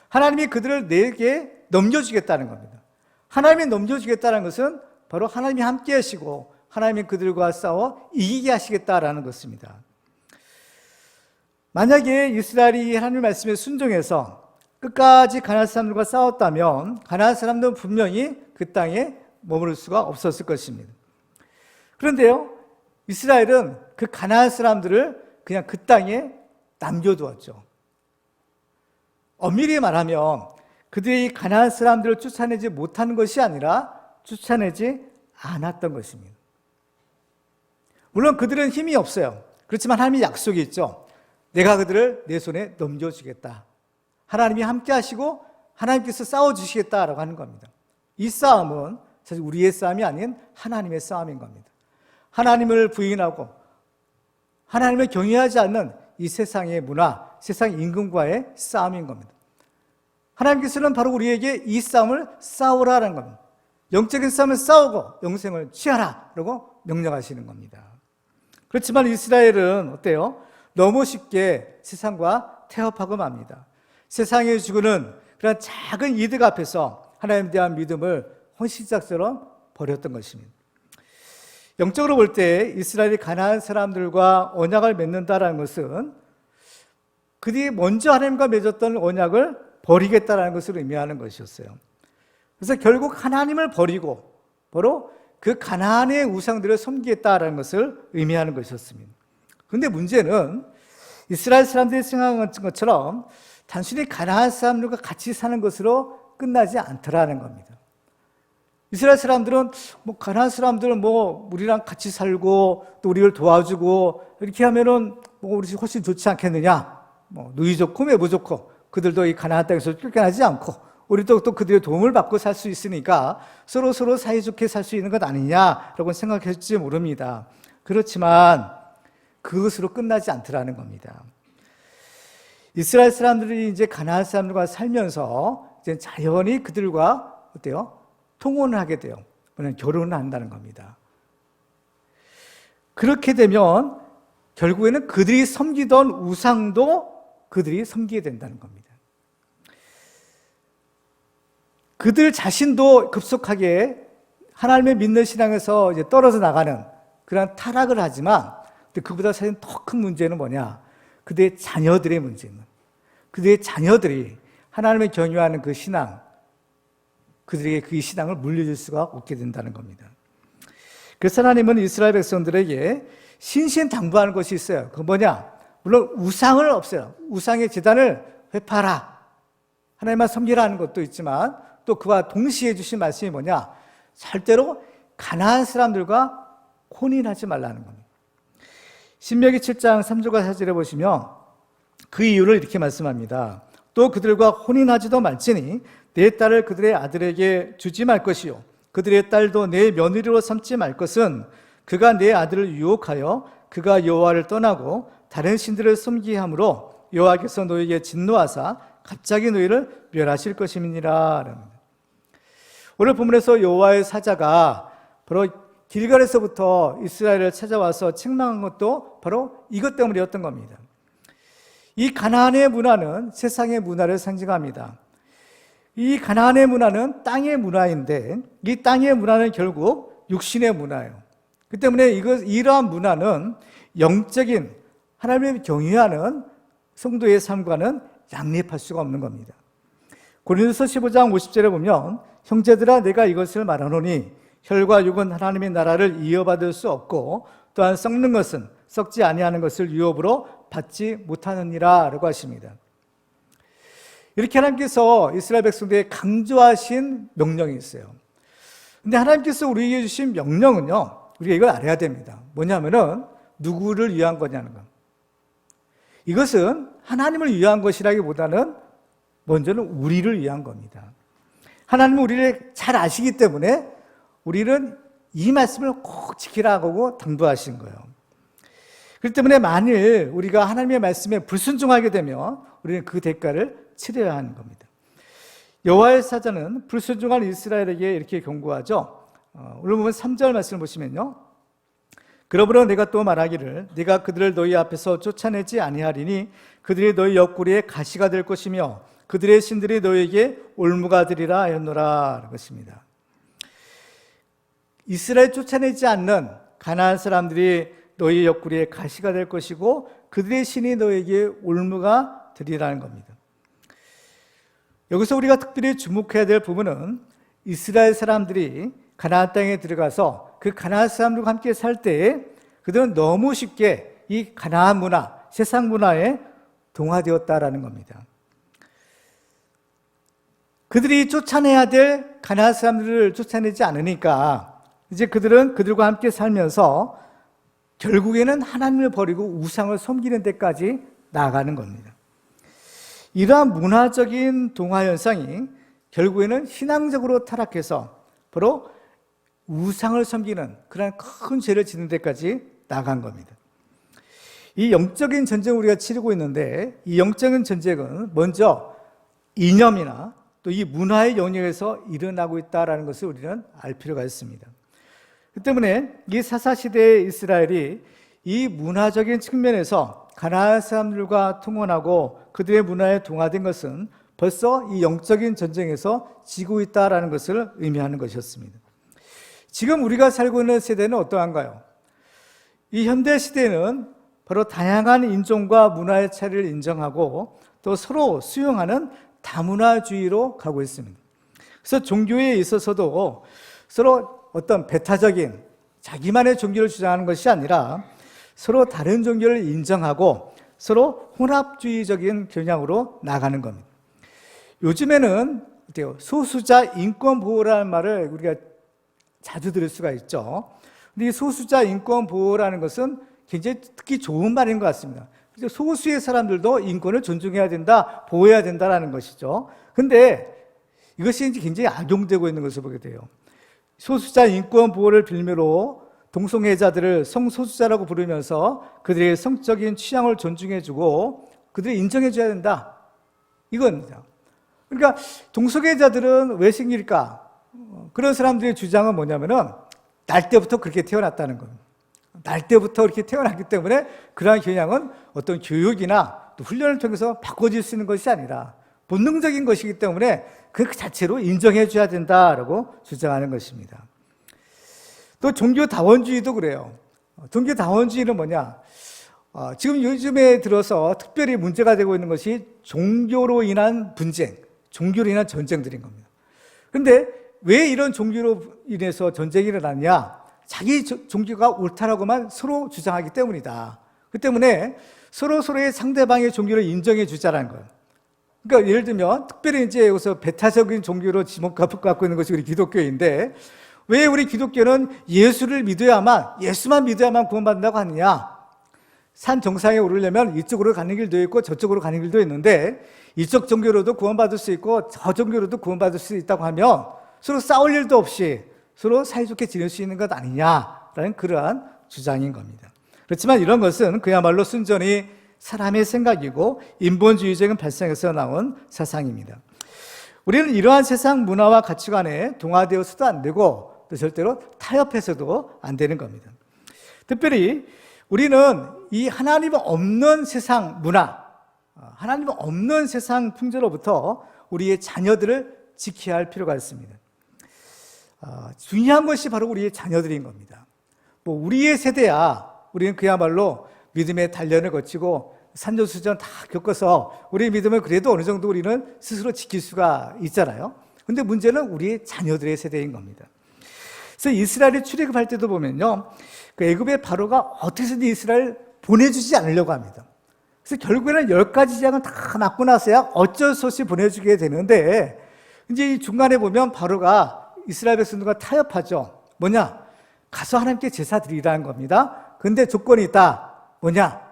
하나님이 그들을 내게 넘겨주겠다는 겁니다. 하나님이 넘겨주겠다는 것은 바로 하나님이 함께 하시고 하나님이 그들과 싸워 이기게 하시겠다라는 것입니다. 만약에 이스라엘이 하나님의 말씀에 순종해서 끝까지 가나안 사람들과 싸웠다면 가나안 사람들은 분명히 그 땅에 머무를 수가 없었을 것입니다. 그런데요, 이스라엘은 그 가나안 사람들을 그냥 그 땅에 남겨두었죠. 엄밀히 말하면 그들이 가나안 사람들을 쫓아내지 못하는 것이 아니라 쫓아내지 않았던 것입니다. 물론 그들은 힘이 없어요. 그렇지만 하나님의 약속이 있죠. 내가 그들을 내 손에 넘겨주겠다. 하나님이 함께 하시고 하나님께서 싸워주시겠다라고 하는 겁니다. 이 싸움은 사실 우리의 싸움이 아닌 하나님의 싸움인 겁니다. 하나님을 부인하고 하나님을 경외하지 않는 이 세상의 문화, 세상 임금과의 싸움인 겁니다. 하나님께서는 바로 우리에게 이 싸움을 싸우라는 겁니다. 영적인 싸움을 싸우고 영생을 취하라 라고 명령하시는 겁니다. 그렇지만 이스라엘은 어때요? 너무 쉽게 세상과 태업하고 맙니다. 세상에 주고는 그런 작은 이득 앞에서 하나님에 대한 믿음을 헌신작처럼 버렸던 것입니다. 영적으로 볼 때 이스라엘이 가나안 사람들과 언약을 맺는다는 것은 그들이 먼저 하나님과 맺었던 언약을 버리겠다는 것을 의미하는 것이었어요. 그래서 결국 하나님을 버리고 바로 그 가나안의 우상들을 섬기겠다는 것을 의미하는 것이었습니다. 그런데 문제는 이스라엘 사람들이 생각한 것처럼 단순히 가나안 사람들과 같이 사는 것으로 끝나지 않더라는 겁니다. 이스라엘 사람들은 가나안 사람들은 우리랑 같이 살고 또 우리를 도와주고 이렇게 하면은 우리 훨씬 좋지 않겠느냐? 누이 좋고 매부 좋고 그들도 이 가나안 땅에서 쫓겨나지 않고 우리도 또 그들의 도움을 받고 살 수 있으니까 서로 사이좋게 살 수 있는 것 아니냐라고 생각했을지 모릅니다. 그렇지만 그것으로 끝나지 않더라는 겁니다. 이스라엘 사람들이 이제 가나안 사람들과 살면서 이제 자연히 그들과 어때요? 통혼을 하게 돼요. 결혼을 한다는 겁니다. 그렇게 되면 결국에는 그들이 섬기던 우상도 그들이 섬기게 된다는 겁니다. 그들 자신도 급속하게 하나님의 믿는 신앙에서 이제 떨어져 나가는 그런 타락을 하지만 그보다 사실 더 큰 문제는 뭐냐? 그들의 자녀들의 문제입니다. 그들의 자녀들이 하나님을 경외하는 그 신앙, 그들에게 그 신앙을 물려줄 수가 없게 된다는 겁니다. 그래서 하나님은 이스라엘 백성들에게 신신당부하는 것이 있어요. 그건 뭐냐? 물론 우상을 없애라. 우상의 제단을 회파하라. 하나님만 섬기라는 것도 있지만 또 그와 동시에 주신 말씀이 뭐냐? 절대로 가나안 사람들과 혼인하지 말라는 겁니다. 신명기 7장 3절과 4절에 보시면 그 이유를 이렇게 말씀합니다. 또 그들과 혼인하지도 말지니 내 딸을 그들의 아들에게 주지 말 것이요 그들의 딸도 내 며느리로 삼지 말 것은 그가 내 아들을 유혹하여 그가 여호와를 떠나고 다른 신들을 섬기게 함으로 여호와께서 너에게 진노하사 갑자기 너희를 멸하실 것임이니라. 오늘 본문에서 여호와의 사자가 바로 길갈에서부터 이스라엘을 찾아와서 책망한 것도 바로 이것 때문이었던 겁니다. 이 가나안의 문화는 세상의 문화를 상징합니다. 이 가나안의 문화는 땅의 문화인데 이 땅의 문화는 결국 육신의 문화예요. 그 때문에 이러한 문화는 영적인 하나님을 경외하는 성도의 삶과는 양립할 수가 없는 겁니다. 고린도서 15장 50절에 보면 형제들아 내가 이것을 말하노니 혈과 육은 하나님의 나라를 이어받을 수 없고 또한 썩는 것은 썩지 아니하는 것을 유업으로 받지 못하느니라 라고 하십니다. 이렇게 하나님께서 이스라엘 백성들에게 강조하신 명령이 있어요. 근데 하나님께서 우리에게 주신 명령은요, 우리가 이걸 알아야 됩니다. 뭐냐면은 누구를 위한 거냐는 거. 이것은 하나님을 위한 것이라기보다는 먼저는 우리를 위한 겁니다. 하나님은 우리를 잘 아시기 때문에 우리는 이 말씀을 꼭 지키라고 당부하신 거예요. 그렇기 때문에 만일 우리가 하나님의 말씀에 불순종하게 되면 우리는 그 대가를 치러야 하는 겁니다. 여호와의 사자는 불순종한 이스라엘에게 이렇게 경고하죠. 오늘 보면 3절 말씀을 보시면요, 그러므로 내가 또 말하기를 내가 그들을 너희 앞에서 쫓아내지 아니하리니 그들이 너희 옆구리에 가시가 될 것이며 그들의 신들이 너희에게 올무가 되리라 하였노라 하는 것입니다. 이스라엘 쫓아내지 않는 가나안 사람들이 너희 옆구리에 가시가 될 것이고 그들의 신이 너희에게 올무가 되리라는 겁니다. 여기서 우리가 특별히 주목해야 될 부분은 이스라엘 사람들이 가나안 땅에 들어가서 그 가나안 사람들과 함께 살 때에 그들은 너무 쉽게 이 가나안 문화, 세상 문화에 동화되었다라는 겁니다. 그들이 쫓아내야 될 가나안 사람들을 쫓아내지 않으니까 이제 그들은 그들과 함께 살면서 결국에는 하나님을 버리고 우상을 섬기는 데까지 나아가는 겁니다. 이러한 문화적인 동화 현상이 결국에는 신앙적으로 타락해서 바로 우상을 섬기는 그런 큰 죄를 짓는 데까지 나간 겁니다. 이 영적인 전쟁을 우리가 치르고 있는데 이 영적인 전쟁은 먼저 이념이나 또 이 문화의 영역에서 일어나고 있다는 것을 우리는 알 필요가 있습니다. 그 때문에 이 사사시대의 이스라엘이 이 문화적인 측면에서 가나안 사람들과 통혼하고 그들의 문화에 동화된 것은 벌써 이 영적인 전쟁에서 지고 있다는 것을 의미하는 것이었습니다. 지금 우리가 살고 있는 세대는 어떠한가요? 이 현대 시대는 바로 다양한 인종과 문화의 차이를 인정하고 또 서로 수용하는 다문화주의로 가고 있습니다. 그래서 종교에 있어서도 서로 어떤 배타적인 자기만의 종교를 주장하는 것이 아니라 서로 다른 종교를 인정하고 서로 혼합주의적인 경향으로 나가는 겁니다. 요즘에는 소수자 인권 보호라는 말을 우리가 자주 들을 수가 있죠. 근데 이 소수자 인권 보호라는 것은 굉장히 듣기 좋은 말인 것 같습니다. 소수의 사람들도 인권을 존중해야 된다, 보호해야 된다는 것이죠. 근데 이것이 이제 굉장히 악용되고 있는 것을 보게 돼요. 소수자 인권 보호를 빌미로 동성애자들을 성소수자라고 부르면서 그들의 성적인 취향을 존중해주고 그들을 인정해줘야 된다. 이겁니다. 그러니까 동성애자들은 왜 생길까? 그런 사람들의 주장은 뭐냐면은 날 때부터 그렇게 태어났다는 겁니다. 날 때부터 그렇게 태어났기 때문에 그러한 경향은 어떤 교육이나 또 훈련을 통해서 바꿔질 수 있는 것이 아니라 본능적인 것이기 때문에 그 자체로 인정해줘야 된다라고 주장하는 것입니다. 또 종교다원주의도 그래요. 종교다원주의는 뭐냐? 지금 요즘에 들어서 특별히 문제가 되고 있는 것이 종교로 인한 분쟁, 종교로 인한 전쟁들인 겁니다. 그런데 왜 이런 종교로 인해서 전쟁이 일어났냐? 자기 종교가 옳다라고만 서로 주장하기 때문이다. 그 때문에 서로의 상대방의 종교를 인정해 주자라는 거예요. 그러니까 예를 들면 특별히 이제 여기서 배타적인 종교로 지목받고 있는 것이 우리 기독교인데 왜 우리 기독교는 예수만 믿어야만 구원받는다고 하느냐? 산 정상에 오르려면 이쪽으로 가는 길도 있고 저쪽으로 가는 길도 있는데 이쪽 종교로도 구원받을 수 있고 저 종교로도 구원받을 수 있다고 하면 서로 싸울 일도 없이 서로 사이좋게 지낼 수 있는 것 아니냐라는 그러한 주장인 겁니다. 그렇지만 이런 것은 그야말로 순전히 사람의 생각이고 인본주의적인 발상에서 나온 사상입니다. 우리는 이러한 세상 문화와 가치관에 동화되어서도 안 되고 또 절대로 타협해서도 안 되는 겁니다. 특별히 우리는 이 하나님 없는 세상 문화, 하나님 없는 세상 풍조로부터 우리의 자녀들을 지켜야 할 필요가 있습니다. 중요한 것이 바로 우리의 자녀들인 겁니다. 우리의 세대야 우리는 그야말로 믿음의 단련을 거치고 산전수전 다 겪어서 우리의 믿음을 그래도 어느 정도 우리는 스스로 지킬 수가 있잖아요. 그런데 문제는 우리의 자녀들의 세대인 겁니다. 그래서 이스라엘이 출애굽할 때도 보면요, 그 애굽의 바로가 어떻게든 이스라엘 보내주지 않으려고 합니다. 그래서 결국에는 10가지 재앙을 다 맞고 나서야 어쩔 수 없이 보내주게 되는데, 이제 이 중간에 보면 바로가 이스라엘 백성들과 타협하죠. 뭐냐? 가서 하나님께 제사 드리라는 겁니다. 근데 조건이 있다. 뭐냐?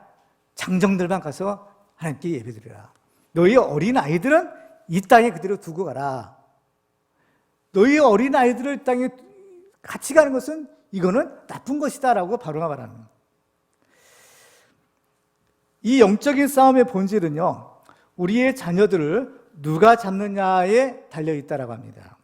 장정들만 가서 하나님께 예배 드리라. 너희 어린 아이들은 이 땅에 그대로 두고 가라. 너희 어린 아이들을 이 땅에 같이 가는 것은 이거는 나쁜 것이다 라고 바로가 말하는 거예요. 이 영적인 싸움의 본질은요, 우리의 자녀들을 누가 잡느냐에 달려있다라고 합니다.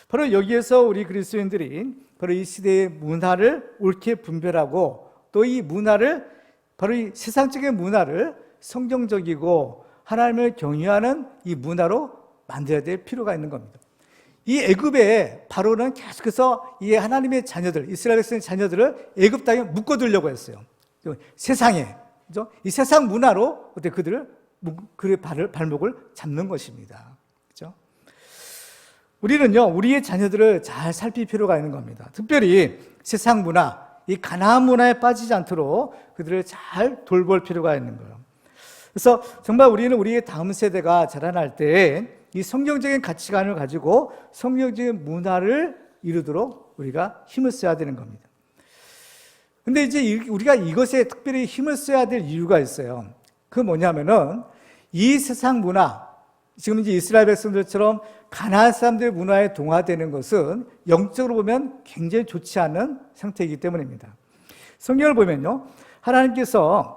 바로 여기에서 우리 그리스도인들이 바로 이 시대의 문화를 옳게 분별하고 또 이 문화를, 바로 이 세상적인 문화를 성경적이고 하나님을 경외하는 이 문화로 만들어야 될 필요가 있는 겁니다. 이 애굽에 바로는 계속해서 이 하나님의 자녀들, 이스라엘 백성의 자녀들을 애굽 땅에 묶어두려고 했어요. 세상에, 그죠? 이 세상 문화로 그들을 그의 발목을 잡는 것입니다. 그죠? 우리는요, 우리의 자녀들을 잘 살필 필요가 있는 겁니다. 특별히 세상 문화, 이 가나안 문화에 빠지지 않도록 그들을 잘 돌볼 필요가 있는 거예요. 그래서 정말 우리는 우리의 다음 세대가 자라날 때 이 성경적인 가치관을 가지고 성경적인 문화를 이루도록 우리가 힘을 써야 되는 겁니다. 근데 이제 우리가 이것에 특별히 힘을 써야 될 이유가 있어요. 그 뭐냐면은 이 세상 문화, 지금 이제 이스라엘 백성들처럼 가나안 사람들의 문화에 동화되는 것은 영적으로 보면 굉장히 좋지 않은 상태이기 때문입니다. 성경을 보면요, 하나님께서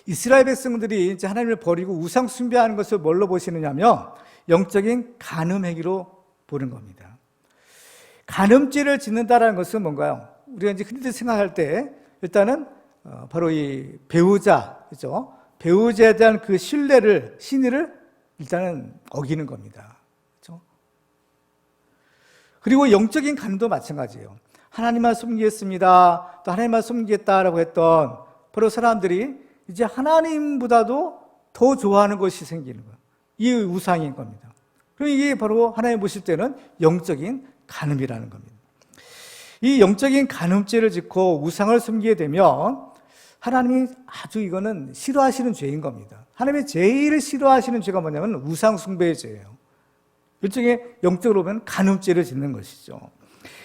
이스라엘 백성들이 이제 하나님을 버리고 우상 숭배하는 것을 뭘로 보시느냐면 영적인 간음 행위로 보는 겁니다. 간음죄를 짓는다라는 것은 뭔가요? 우리가 이제 흔히들 생각할 때 일단은 바로 이 배우자, 그죠? 배우자에 대한 그 신의를 일단은 어기는 겁니다. 그렇죠? 그리고 영적인 간음도 마찬가지예요. 하나님만 숨기겠습니다, 또 하나님만 숨기겠다라고 했던 바로 사람들이 이제 하나님보다도 더 좋아하는 것이 생기는 거예요. 이 우상인 겁니다. 그럼 이게 바로 하나님 보실 때는 영적인 간음이라는 겁니다. 이 영적인 간음죄를 짓고 우상을 숨기게 되면 하나님이 아주 이거는 싫어하시는 죄인 겁니다. 하나님이 제일 싫어하시는 죄가 뭐냐면 우상 숭배의 죄예요. 일종의 영적으로 보면 간음죄를 짓는 것이죠.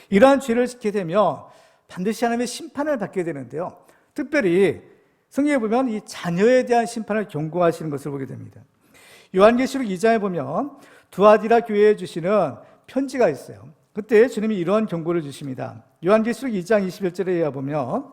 이러한 죄를 짓게 되면 반드시 하나님의 심판을 받게 되는데요, 특별히 성경에 보면 이 자녀에 대한 심판을 경고하시는 것을 보게 됩니다. 요한계시록 2장에 보면 두아디라 교회에 주시는 편지가 있어요. 그때 주님이 이러한 경고를 주십니다. 요한계시록 2장 21절에 보면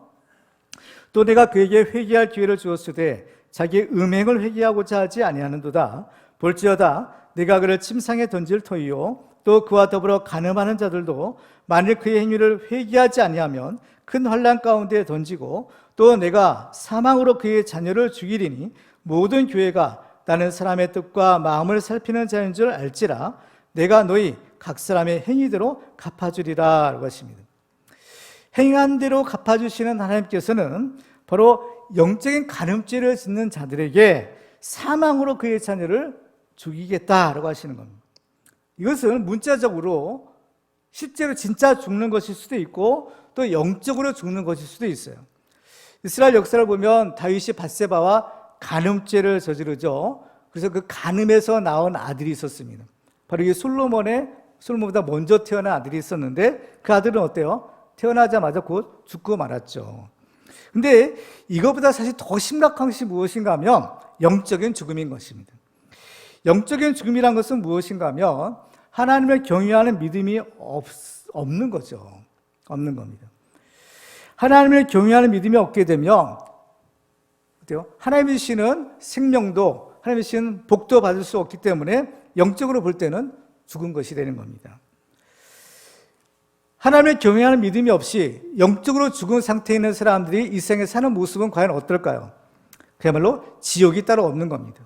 또 내가 그에게 회개할 기회를 주었으되 자기의 음행을 회개하고자 하지 아니하는도다. 볼지어다 내가 그를 침상에 던질 터이요 또 그와 더불어 간음하는 자들도 만일 그의 행위를 회개하지 아니하면 큰 환난 가운데 던지고 또 내가 사망으로 그의 자녀를 죽이리니 모든 교회가 나는 사람의 뜻과 마음을 살피는 자인 줄 알지라. 내가 너희 각 사람의 행위대로 갚아주리라 라고 하십니다. 행한 대로 갚아주시는 하나님께서는 바로 영적인 간음죄를 짓는 자들에게 사망으로 그의 자녀를 죽이겠다라고 하시는 겁니다. 이것은 문자적으로 실제로 진짜 죽는 것일 수도 있고 또 영적으로 죽는 것일 수도 있어요. 이스라엘 역사를 보면 다윗이 밧세바와 간음죄를 저지르죠. 그래서 그 간음에서 나온 아들이 있었습니다. 바로 이게 솔로몬보다 먼저 태어난 아들이 있었는데 그 아들은 어때요? 태어나자마자 곧 죽고 말았죠. 근데 이것보다 사실 더 심각한 것이 무엇인가 하면 영적인 죽음인 것입니다. 영적인 죽음이란 것은 무엇인가 하면 하나님을 경외하는 믿음이 없는 거죠. 없는 겁니다. 하나님을 경외하는 믿음이 없게 되면 어때요? 하나님이 주시는 생명도, 하나님이 주시는 복도 받을 수 없기 때문에 영적으로 볼 때는 죽은 것이 되는 겁니다. 하나님을 경외하는 믿음이 없이 영적으로 죽은 상태에 있는 사람들이 이 세상에 사는 모습은 과연 어떨까요? 그야말로 지옥이 따로 없는 겁니다.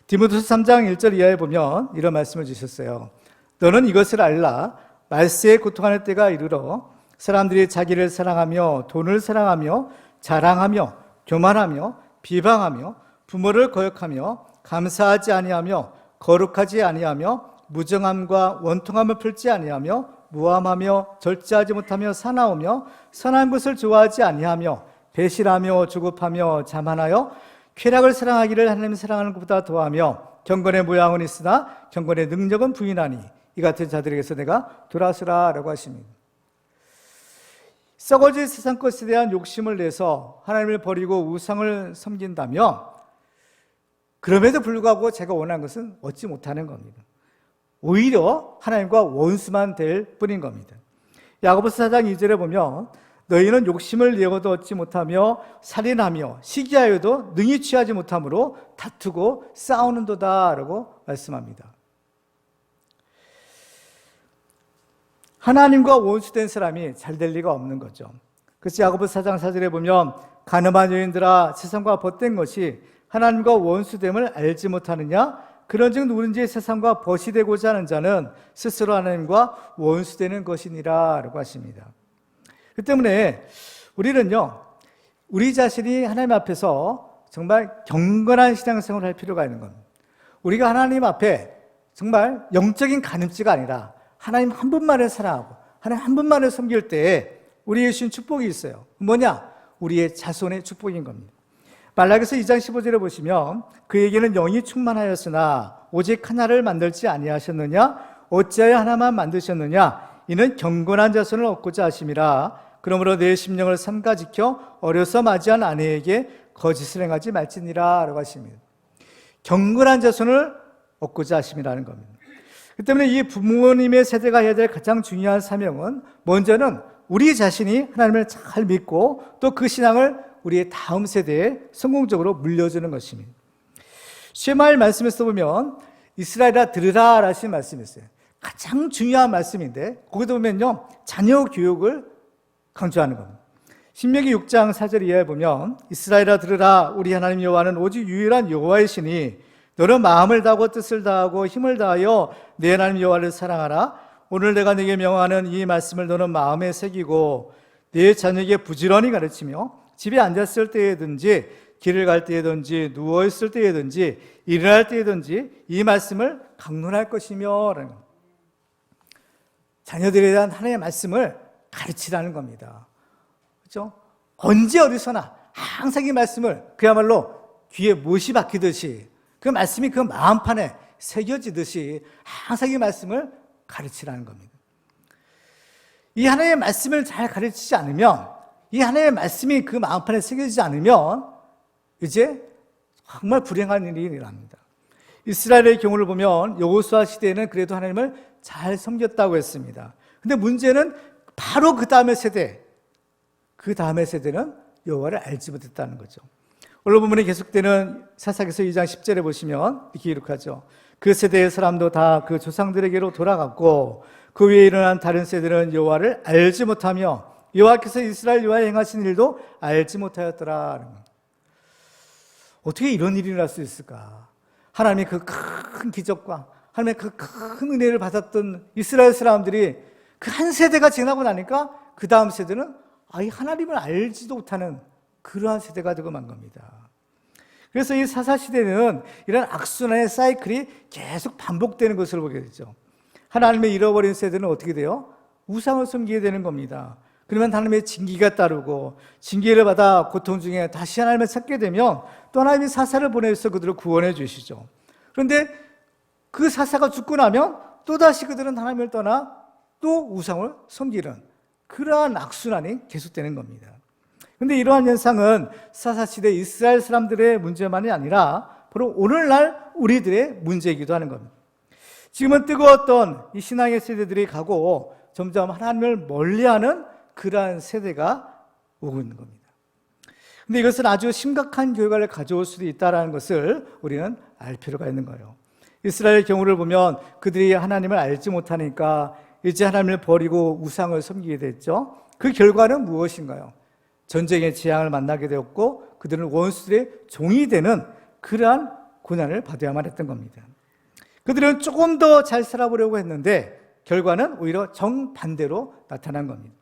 디모데후서 3장 1절 이하에 보면 이런 말씀을 주셨어요. 너는 이것을 알라. 말세에 고통하는 때가 이르러 사람들이 자기를 사랑하며 돈을 사랑하며 자랑하며 교만하며 비방하며 부모를 거역하며 감사하지 아니하며 거룩하지 아니하며 무정함과 원통함을 풀지 아니하며 무함하며 절제하지 못하며 사나우며 선한 것을 좋아하지 아니하며 배신하며 조급하며 자만하여 쾌락을 사랑하기를 하나님을 사랑하는 것보다 더하며 경건의 모양은 있으나 경건의 능력은 부인하니 이 같은 자들에게서 내가 돌아서라 라고 하십니다. 썩어질 세상 것에 대한 욕심을 내서 하나님을 버리고 우상을 섬긴다면 그럼에도 불구하고 제가 원하는 것은 얻지 못하는 겁니다. 오히려 하나님과 원수만 될 뿐인 겁니다. 야고보서 4장 2절에 보면 너희는 욕심을 내어도 얻지 못하며 살인하며 시기하여도 능히 취하지 못함으로 다투고 싸우는도다 라고 말씀합니다. 하나님과 원수된 사람이 잘 될 리가 없는 거죠. 그래서 야고보서 4장 4절에 보면 가늠한 여인들아 세상과 벗된 것이 하나님과 원수됨을 알지 못하느냐? 그런즉 누구든지 세상과 벗이 되고자 하는 자는 스스로 하나님과 원수되는 것이니라 라고 하십니다. 그 때문에 우리는요, 우리 자신이 하나님 앞에서 정말 경건한 신앙생활을 할 필요가 있는 겁니다. 우리가 하나님 앞에 정말 영적인 간음죄가 아니라 하나님 한 분만을 사랑하고 하나님 한 분만을 섬길 때에 우리에게 주신 축복이 있어요. 뭐냐? 우리의 자손의 축복인 겁니다. 말라기서 2장 15절에 보시면 그에게는 영이 충만하였으나 오직 하나를 만들지 아니하셨느냐? 어찌하여 하나만 만드셨느냐? 이는 경건한 자손을 얻고자 하심이라. 그러므로 내 심령을 삼가 지켜 어려서 맞이한 아내에게 거짓을 행하지 말지니라 라고 하십니다. 경건한 자손을 얻고자 하심이라는 겁니다. 그 때문에 이 부모님의 세대가 해야 될 가장 중요한 사명은 먼저는 우리 자신이 하나님을 잘 믿고 또 그 신앙을 우리의 다음 세대에 성공적으로 물려주는 것입니다. 쉐마엘 말씀에서 보면 이스라엘아 들으라 라신 말씀이 있어요. 가장 중요한 말씀인데 거기도 보면요 자녀 교육을 강조하는 겁니다. 신명기 6장 4절 이하에 보면 이스라엘아 들으라 우리 하나님 여호와는 오직 유일한 여호와이시니 너는 마음을 다하고 뜻을 다하고 힘을 다하여 내 하나님 여호와를 사랑하라. 오늘 내가 네게 명하는 이 말씀을 너는 마음에 새기고 네 자녀에게 부지런히 가르치며 집에 앉았을 때에든지 길을 갈 때에든지 누워있을 때에든지 일어날 때에든지 이 말씀을 강론할 것이며 자녀들에 대한 하나님의 말씀을 가르치라는 겁니다. 그렇죠? 언제 어디서나 항상 이 말씀을 그야말로 귀에 못이 박히듯이 그 말씀이 그 마음판에 새겨지듯이 항상 이 말씀을 가르치라는 겁니다. 이 하나님의 말씀을 잘 가르치지 않으면 이 하나님의 말씀이 그 마음판에 새겨지지 않으면 이제 정말 불행한 일이 일어납니다. 이스라엘의 경우를 보면 여호수아 시대에는 그래도 하나님을 잘 섬겼다고 했습니다. 근데 문제는 바로 그 다음의 세대, 그 다음의 세대는 여호와를 알지 못했다는 거죠. 오늘 본문에 계속되는 사사기서 2장 10절에 보시면 이렇게 기록하죠. 그 세대의 사람도 다 그 조상들에게로 돌아갔고 그 위에 일어난 다른 세대는 여호와를 알지 못하며 여호와께서 이스라엘 여호와에 행하신 일도 알지 못하였더라. 어떻게 이런 일이 날 수 있을까? 하나님의 그 큰 기적과 하나님의 그 큰 은혜를 받았던 이스라엘 사람들이 그 한 세대가 지나고 나니까 그 다음 세대는 이 하나님을 알지도 못하는 그러한 세대가 되고 만 겁니다. 그래서 이 사사시대는 이런 악순환의 사이클이 계속 반복되는 것을 보게 되죠. 하나님의 잃어버린 세대는 어떻게 돼요? 우상을 섬기게 되는 겁니다. 그러면 하나님의 징계가 따르고 징계를 받아 고통 중에 다시 하나님을 찾게 되면 또 하나님이 사사를 보내서 그들을 구원해 주시죠. 그런데 그 사사가 죽고 나면 또다시 그들은 하나님을 떠나 또 우상을 섬기는 그러한 악순환이 계속되는 겁니다. 그런데 이러한 현상은 사사시대 이스라엘 사람들의 문제만이 아니라 바로 오늘날 우리들의 문제이기도 하는 겁니다. 지금은 뜨거웠던 이 신앙의 세대들이 가고 점점 하나님을 멀리하는 그러한 세대가 오고 있는 겁니다. 그런데 이것은 아주 심각한 결과를 가져올 수도 있다는 것을 우리는 알 필요가 있는 거예요. 이스라엘의 경우를 보면 그들이 하나님을 알지 못하니까 이제 하나님을 버리고 우상을 섬기게 됐죠. 그 결과는 무엇인가요? 전쟁의 재앙을 만나게 되었고 그들은 원수들의 종이 되는 그러한 고난을 받아야만 했던 겁니다. 그들은 조금 더 잘 살아보려고 했는데 결과는 오히려 정반대로 나타난 겁니다.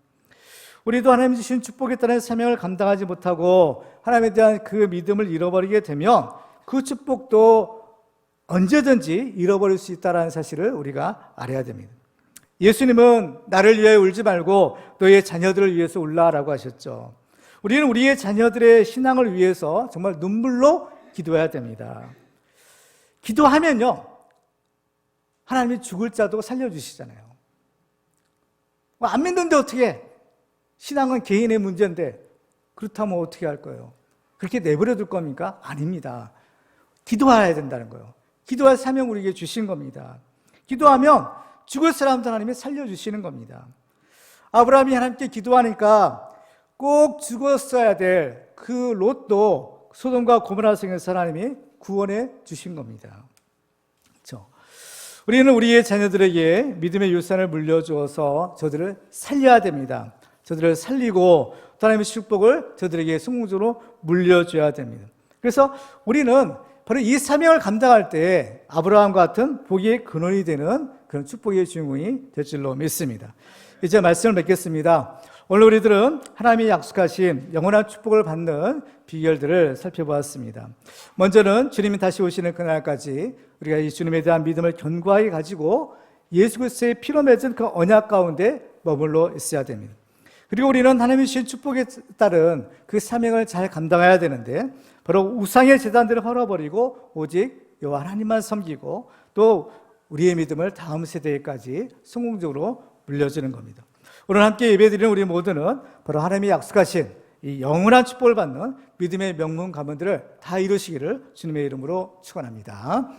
우리도 하나님 주신 축복에 따른 사명을 감당하지 못하고 하나님에 대한 그 믿음을 잃어버리게 되면 그 축복도 언제든지 잃어버릴 수 있다는 사실을 우리가 알아야 됩니다. 예수님은 나를 위하여 울지 말고 너의 자녀들을 위해서 울라라고 하셨죠. 우리는 우리의 자녀들의 신앙을 위해서 정말 눈물로 기도해야 됩니다. 기도하면요, 하나님이 죽을 자도 살려주시잖아요. 안 믿는데 어떻게 해? 신앙은 개인의 문제인데 그렇다면 어떻게 할 거예요? 그렇게 내버려 둘 겁니까? 아닙니다. 기도해야 된다는 거예요. 기도할 사명 우리에게 주신 겁니다. 기도하면 죽을 사람도 하나님이 살려주시는 겁니다. 아브라함이 하나님께 기도하니까 꼭 죽었어야 될 그 롯도 소돔과 고모라 성에서 하나님이 구원해 주신 겁니다. 그렇죠? 우리는 우리의 자녀들에게 믿음의 유산을 물려주어서 저들을 살려야 됩니다. 저들을 살리고 하나님의 축복을 저들에게 성공적으로 물려줘야 됩니다. 그래서 우리는 바로 이 사명을 감당할 때 아브라함과 같은 복의 근원이 되는 그런 축복의 주인공이 될 줄로 믿습니다. 이제 말씀을 맺겠습니다. 오늘 우리들은 하나님이 약속하신 영원한 축복을 받는 비결들을 살펴보았습니다. 먼저는 주님이 다시 오시는 그날까지 우리가 이 주님에 대한 믿음을 견고하게 가지고 예수 그리스도의 피로 맺은 그 언약 가운데 머물러 있어야 됩니다. 그리고 우리는 하나님이 주신 축복에 따른 그 사명을 잘 감당해야 되는데 바로 우상의 제단들을 헐어버리고 오직 여호와 하나님만 섬기고 또 우리의 믿음을 다음 세대까지 성공적으로 물려주는 겁니다. 오늘 함께 예배드리는 우리 모두는 바로 하나님이 약속하신 이 영원한 축복을 받는 믿음의 명문 가문들을 다 이루시기를 주님의 이름으로 축원합니다.